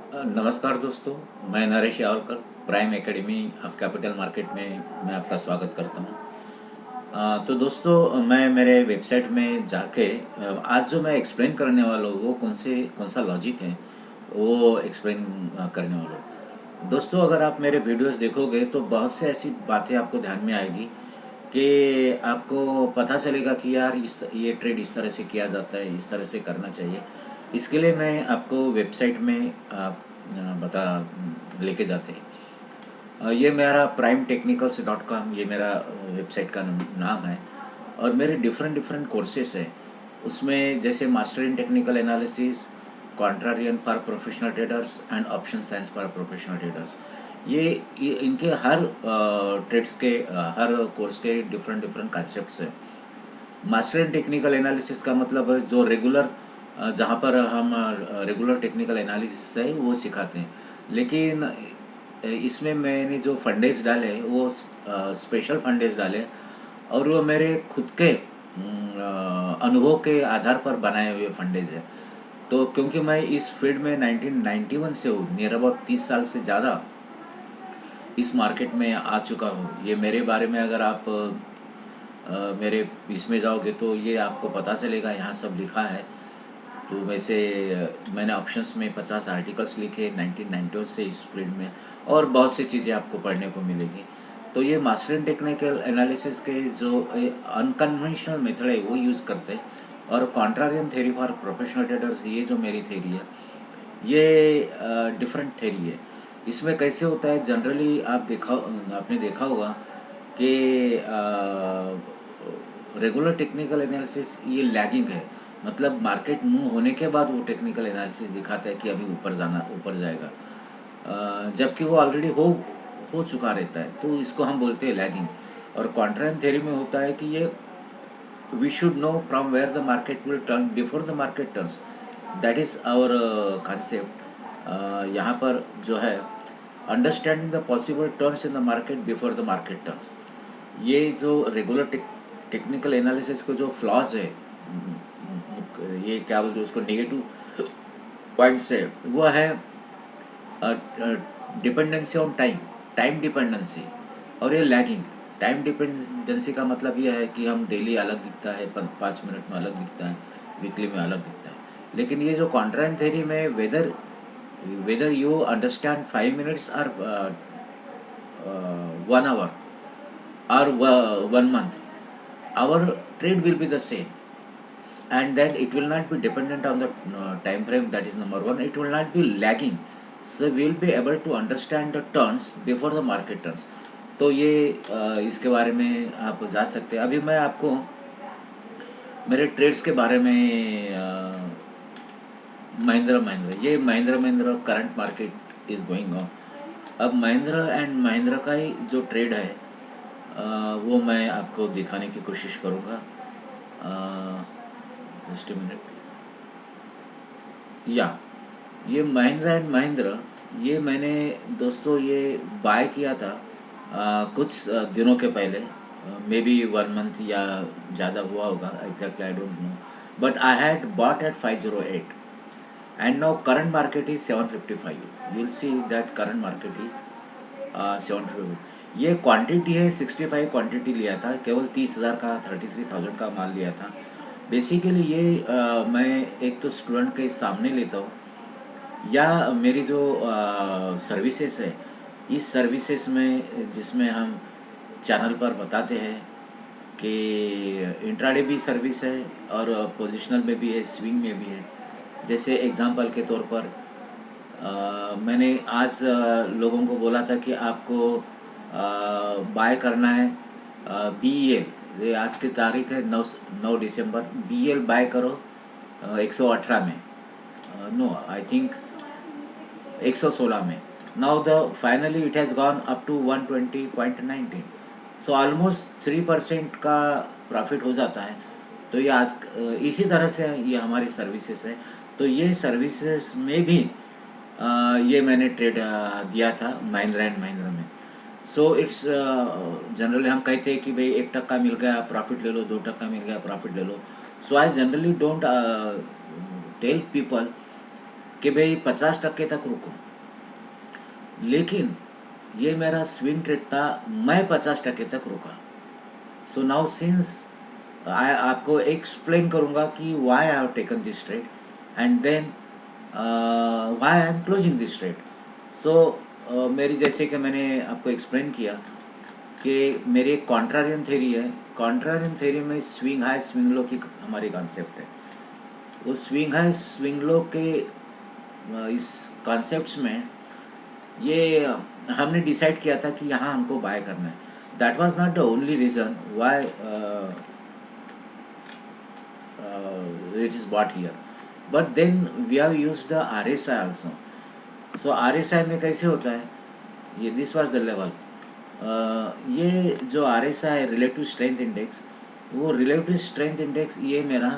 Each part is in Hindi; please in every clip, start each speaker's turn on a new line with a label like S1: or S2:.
S1: नमस्कार दोस्तों। मैं Naresh Yawalkar, prime academy of capital market में मैं आपका स्वागत करता हूं। तो दोस्तों, मैं मेरे वेबसाइट में जाके आज जो मैं एक्सप्लेन करने वाला हूँ वो कौन सा लॉजिक है वो एक्सप्लेन करने वाला हूँ। दोस्तों, अगर आप मेरे वीडियोस देखोगे तो बहुत से ऐसी बातें आपको ध्यान में आएगी कि आपको पता चलेगा कि यार ये ट्रेड इस तरह से किया जाता है, इस तरह से करना चाहिए। इसके लिए मैं आपको वेबसाइट में बता लेके जाते हैं। ये मेरा प्राइम टेक्निकल्स डॉट कॉम, ये मेरा वेबसाइट का नाम है। और मेरे डिफरेंट डिफरेंट कोर्सेस हैं उसमें, जैसे master in technical analysis, contrarian for professional traders and option science for professional traders. ये इनके हर ट्रेड्स के हर कोर्स के डिफरेंट डिफरेंट कॉन्सेप्ट्स हैं। मास्टर इन टेक्निकल एनालिसिस का मतलब है जो रेगुलर, जहाँ पर हम रेगुलर टेक्निकल एनालिसिस है वो सिखाते हैं। लेकिन इसमें मैंने जो फंडेज डाले वो स्पेशल फंडेज डाले, और वो मेरे खुद के अनुभव के आधार पर बनाए हुए फंडेज है। तो क्योंकि मैं इस फील्ड में 1991 से हूँ, नियर अबाउट 30 साल से ज़्यादा इस मार्केट में आ चुका हूँ। ये मेरे बारे में अगर आप मेरे इसमें जाओगे तो ये आपको पता चलेगा, यहाँ सब लिखा है। तो वैसे मैंने ऑप्शंस में 50 आर्टिकल्स लिखे 1990 से इस फील्ड में, और बहुत सी चीज़ें आपको पढ़ने को मिलेगी। तो ये मास्टर इन टेक्निकल एनालिसिस के जो अनकन्वेंशनल मेथड है वो यूज़ करते हैं। और contrarian theory for professional traders, ये जो मेरी थेरी है ये डिफरेंट थेरी है। इसमें कैसे होता है, जनरली आपने देखा होगा कि रेगुलर टेक्निकल एनालिसिस ये लैगिंग है। मतलब मार्केट मूव होने के बाद वो टेक्निकल एनालिसिस दिखाता है कि अभी ऊपर जाएगा, जबकि वो ऑलरेडी हो चुका रहता है, तो इसको हम बोलते हैं लैगिंग। और कॉन्ट्रारियन थ्योरी में होता है कि ये we should know from where the market will turn before the market turns. That is our concept. यहाँ पर जो है, understanding the possible turns in the market before the market turns. ये जो रेगुलर टेक्निकल एनालिसिस को जो फ्लॉज है, ये क्या बोलते हैं उसको, नेगेटिव पॉइंट्स है, वो है dependency on time, time dependency. और ये लैगिंग। टाइम डिपेंडेंसी का मतलब ये है कि हम डेली अलग दिखता है, 5 मिनट में अलग दिखता है, वीकली में अलग दिखता है। लेकिन ये जो कॉन्ट्राइन थेरी में, whether whether you understand 5 minutes और 1 hour or 1 month, our trade will be the same. And then it will not be dependent on the time frame. That is number one. It will not be lagging, so we will be able to understand the turns before the market turns. तो ये इसके बारे में आप जा सकते हैं। अभी मैं आपको मेरे ट्रेड्स के बारे में Mahindra current market is going on. अब महिंद्रा एंड महिंद्रा का ही जो ट्रेड है वो मैं आपको दिखाने की कोशिश करूँगा। Just minute. या ये महिंद्रा एंड महिंद्रा, ये मैंने दोस्तों ये बाय किया था कुछ दिनों के पहले, मे बी 1 मंथ या ज़्यादा हुआ होगा, exactly I don't know. But I had bought at 508 and now current market is 755. You'll see that current market is 755। ये क्वांटिटी है 65 क्वांटिटी लिया था, केवल 30,000 का, 33,000 का माल लिया था। बेसिकली ये मैं एक तो स्टूडेंट के सामने लेता हूँ, या मेरी जो सर्विसेज है, इस सर्विसेज में जिसमें हम चैनल पर बताते हैं कि इंट्राडे भी सर्विस है और पोजिशनल में भी है, स्विंग में भी है। जैसे एग्जांपल के तौर पर मैंने आज लोगों को बोला था कि आपको बाय करना है BEL। ये आज की तारीख है 9 दिसंबर। BEL बाय करो 118 में, नो आई थिंक 116 में। Now the finally it has gone up to 120.90, so almost 3% का प्रॉफिट हो जाता है। तो ये आज इसी तरह से ये हमारी सर्विसेज है। तो ये सर्विसेज में भी ये मैंने ट्रेड दिया था महिंद्रा एंड महिंद्रा में। सो इट्स जनरली हम कहते हैं कि भाई 1% मिल गया प्रॉफिट ले लो, 2% मिल गया प्रॉफिट ले लो। So I generally don't tell people कि भाई 50% तक रुकूं, लेकिन ये मेरा स्विंग ट्रेड था, मैं 50% तक रुका। सो नाउ सिंस आई आपको एक्सप्लेन करूंगा कि why I have taken this trade and then why I am closing this trade. So मेरी, जैसे कि मैंने आपको एक्सप्लेन किया कि मेरी एक कॉन्ट्रारियन थ्योरी है। कॉन्ट्रारियन थ्योरी में स्विंग हाई स्विंग लो की हमारी कॉन्सेप्ट है। वो स्विंग हाई स्विंग लो के इस कॉन्सेप्ट्स में ये हमने डिसाइड किया था कि यहाँ हमको बाय करना है। That was not the only reason why it is bought here, but then we have used the RSI also. So RSI में कैसे होता है, ये दिस वाज द लेवल। ये जो RSI है, रिलेटिव स्ट्रेंथ इंडेक्स, वो रिलेटिव स्ट्रेंथ इंडेक्स ये मेरा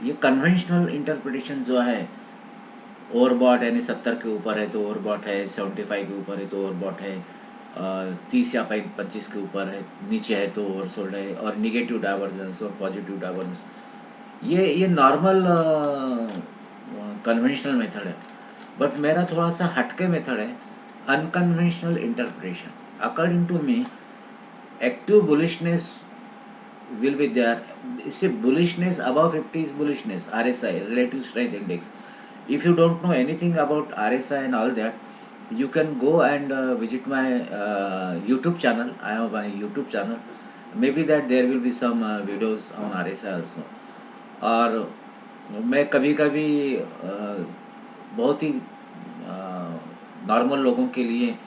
S1: ये कन्वेंशनल इंटरप्रिटेशन जो है, ओवरबॉट यानी 70 के ऊपर है तो ओवरबॉट है, 75 के ऊपर है तो ओवरबॉट है, 30 या 25 के ऊपर है नीचे है तो ओवरसोल्ड है, और निगेटिव डाइवर्जेंस और पॉजिटिव डाइवर्जेंस, ये नॉर्मल कन्वेंशनल मेथड है। बट मेरा थोड़ा सा हटके मेथड है, unconventional interpretation. According to me, active bullishness will be there. See, bullishness above 50 is bullishness, RSI, relative strength index. If you don't know anything about RSI and all that, you can go and visit my YouTube channel. I have my YouTube channel. Maybe that there will be some videos on RSI also. और मैं कभी कभी बहुत ही नॉर्मल लोगों के लिए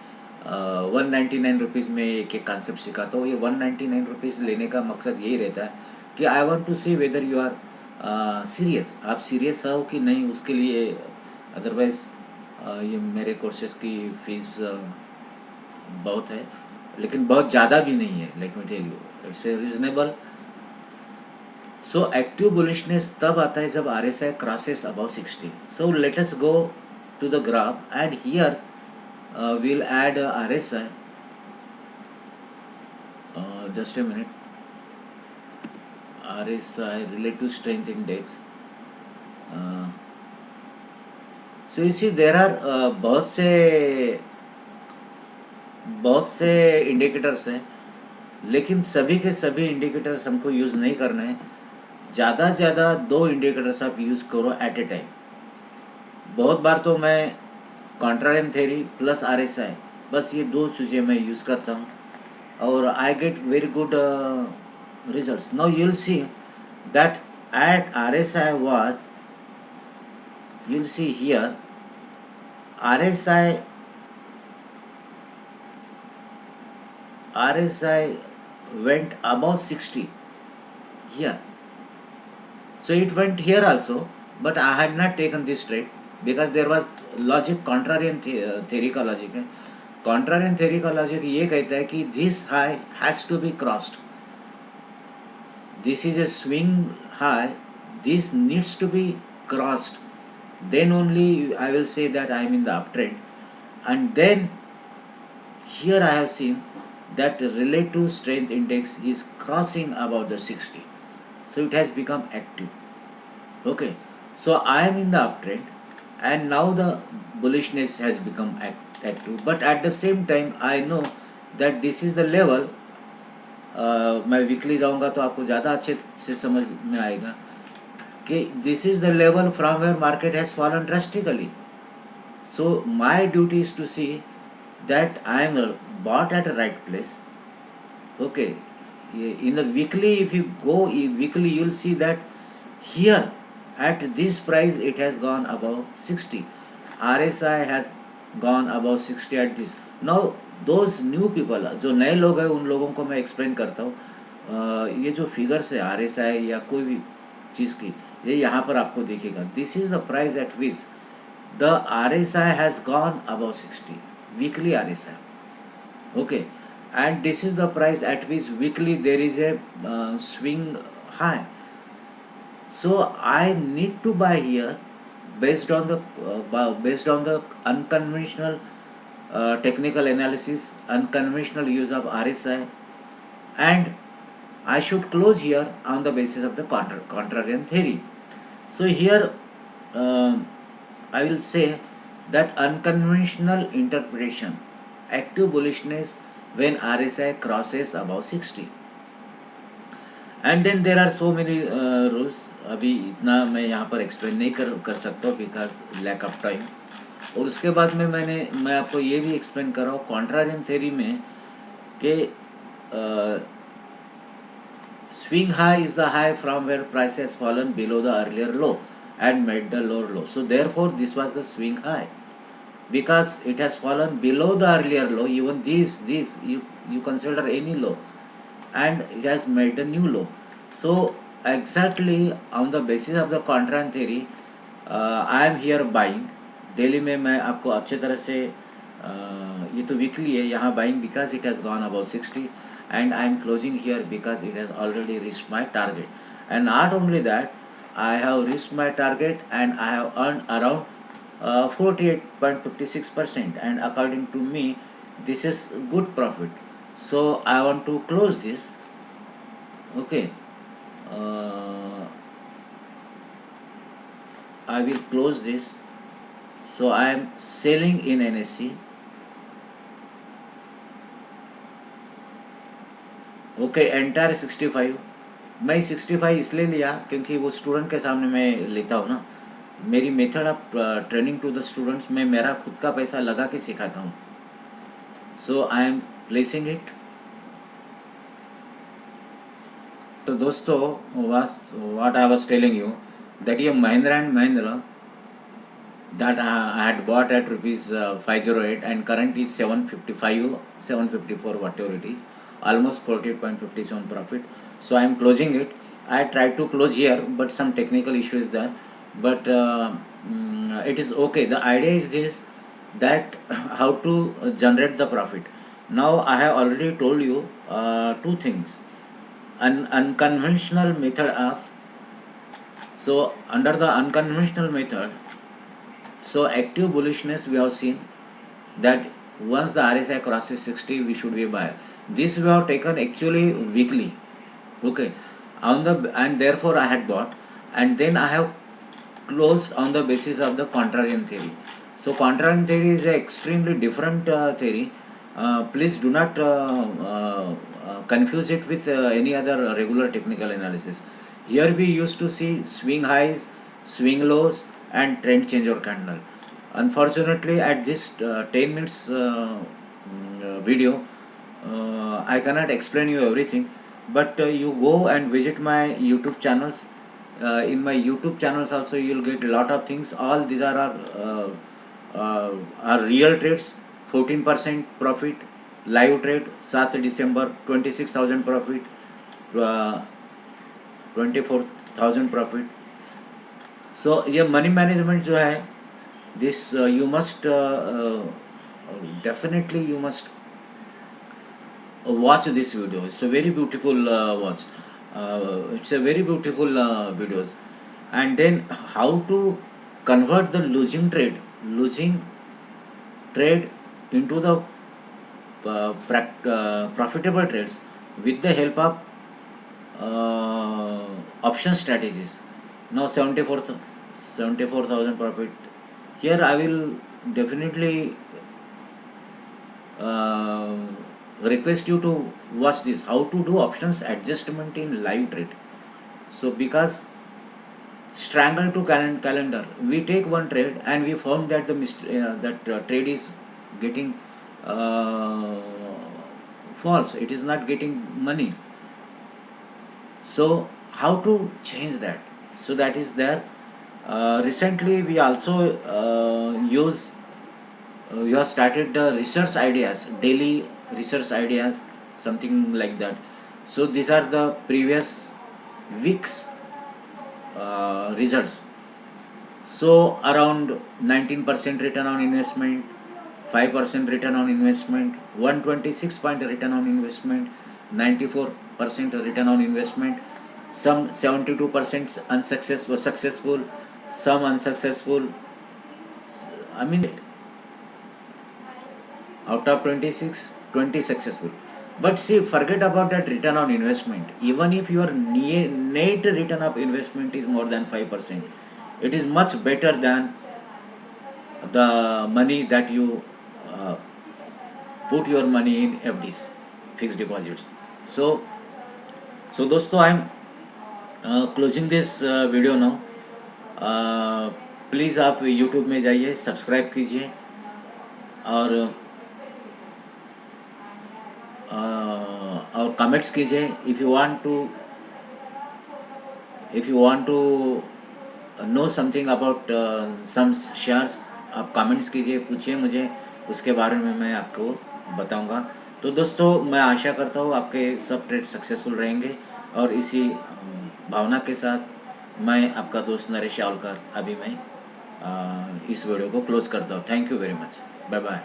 S1: 199 रुपीज़ में एक एक कॉन्सेप्ट सिखाता हूँ। ये 199 रुपीज़ लेने का मकसद यही रहता है कि I want to see whether you are serious, आप सीरियस हो कि नहीं उसके लिए। अदरवाइज़ ये मेरे कोर्सेज की फ़ीस बहुत है, लेकिन बहुत ज़्यादा भी नहीं है। Let me tell you, it's a reasonable. So active bullishness तब आता है जब RSI crosses above 60। So let us go to the graph and here we'll add RSI. Just a minute. RSI, relative strength index. So you see there are बहुत से इंडिकेटर्स हैं, लेकिन सभी के सभी इंडिकेटर्स हमको यूज़ नहीं करना है। ज़्यादा से ज़्यादा 2 इंडिकेटर्स आप यूज़ करो एट ए टाइम। बहुत बार तो मैं कॉन्ट्रारियन थ्योरी प्लस RSI, बस ये 2 चीज़ें मैं यूज़ करता हूँ और I get very good results. Now you will see that at RSI was, you will see here RSI went above 60 here. So it went here also, but I had not taken this trade because there was logic, contrarian theory का logic है। contrarian theory का logic ये कहता है कि this high has to be crossed. This is a swing high, this needs to be crossed, then only I will say that I am in the uptrend. And then here I have seen that relative strength index is crossing about the 60, so it has become active. Okay, so I am in the uptrend and now the bullishness has become active, but at the same time I know that this is the level. मैं वीकली जाऊंगा तो आपको ज़्यादा अच्छे से समझ में आएगा कि this is the level from where market has fallen drastically. So my duty is to see that I am bought at a right place. Okay, in the weekly, if you go weekly, you will see that here at this price it has gone above 60. RSI has gone above 60 at this. Now those new people, जो नए लोग हैं उन लोगों को मैं एक्सप्लेन करता हूँ। ये जो फिगर्स है RSI या कोई भी चीज़ की, ये यहाँ पर आपको दिखेगा. This is the price at which the RSI has gone above 60. Weekly RSI. Okay, and this is the price at which weekly there is a swing high. So I need to buy here based on the unconventional technical analysis, unconventional use of RSI, and I should close here on the basis of the contrarian theory. So here I will say that unconventional interpretation, active bullishness when RSI crosses above 60. And then there are so many rules, अभी इतना मैं यहाँ पर एक्सप्लेन नहीं कर सकता हूँ बिकॉज लैक ऑफ टाइम। और उसके बाद में मैं आपको ये भी एक्सप्लेन कर रहा हूँ कॉन्ट्रारियन थ्योरी में कि swing high is the high from where price has fallen below the earlier low and made the lower low. So therefore this was the swing high because it has fallen below the earlier low. Even this you consider any low and it has made a new low. So exactly on the basis of the contrarian theory I am here buying. Daily में मैं आपको अच्छे तरह से ये तो वीकली है, यहाँ buying because it has gone about 60 and I am closing here because it has already reached my target. And not only that, I have reached my target and I have earned around 48.56%, and according to me this is good profit. So I want to close this. Okay, I will close this. So I am selling in NSE. Okay entire 65। मैं 65 इसलिए लिया क्योंकि वो स्टूडेंट के सामने मैं लेता हूँ ना, मेरी method of training to the students में मेरा खुद का पैसा लगा के सिखाता हूँ। So I am placing it. तो दोस्तों what I was telling you that ये Mahindra and Mahindra that I had bought at rupees 508 and current is 755, 754, whatever it is, almost 48.57 profit. So I am closing it. I tried to close here but some technical issue is there, but it is okay. The idea is this, that how to generate the profit. Now I have already told you two things. An unconventional method of, so under the unconventional method, so active bullishness we have seen that once the RSI crosses 60 we should be a buyer. This we have taken actually weekly, okay, on the, and therefore I had bought and then I have closed on the basis of the contrarian theory. So contrarian theory is an extremely different theory. Please do not confuse it with any other regular technical analysis. Here we used to see swing highs, swing lows and trend change or candle. Unfortunately at this 10 minutes video I cannot explain you everything, but you go and visit my YouTube channels. In my YouTube channels also you will get a lot of things. All these are real trades. 14% profit live trade 7 December, 26,000 profit, 24,000 profit. सो ये मनी मैनेजमेंट जो है this you must definitely you must watch this video. It's a very beautiful watch. It's a very beautiful videos. And then how to convert the losing trade into the profitable trades with the help of option strategies. Now 74,000 profit. Here I will definitely request you to watch this, how to do options adjustment in live trade. So because strangle to calendar, we take one trade and we found that the trade is getting false, it is not getting money. So how to change that? So that is there. Recently we also we have started research ideas, daily research ideas, something like that. So these are the previous weeks results. So around 19% return on investment, 5% return on investment, 126 point return on investment, 94% return on investment, some 72% successful, some unsuccessful. I mean, out of 26, 20 successful. But see, forget about that return on investment. Even if your net return of investment is more than 5%, It is much better than the money that you uh, put your money in FDs, fixed deposits. So, दोस्तों, I am closing this video now. Please आप यूट्यूब में जाइए, सब्सक्राइब कीजिए और कमेंट्स कीजिए. If you want to know something about some shares, आप कमेंट्स कीजिए, पूछिए मुझे, उसके बारे में मैं आपको बताऊंगा. तो दोस्तों, मैं आशा करता हूँ आपके सब ट्रेड सक्सेसफुल रहेंगे, और इसी भावना के साथ मैं आपका दोस्त नरेश यावलकर अभी मैं इस वीडियो को क्लोज करता हूँ. Thank you very much. Bye bye.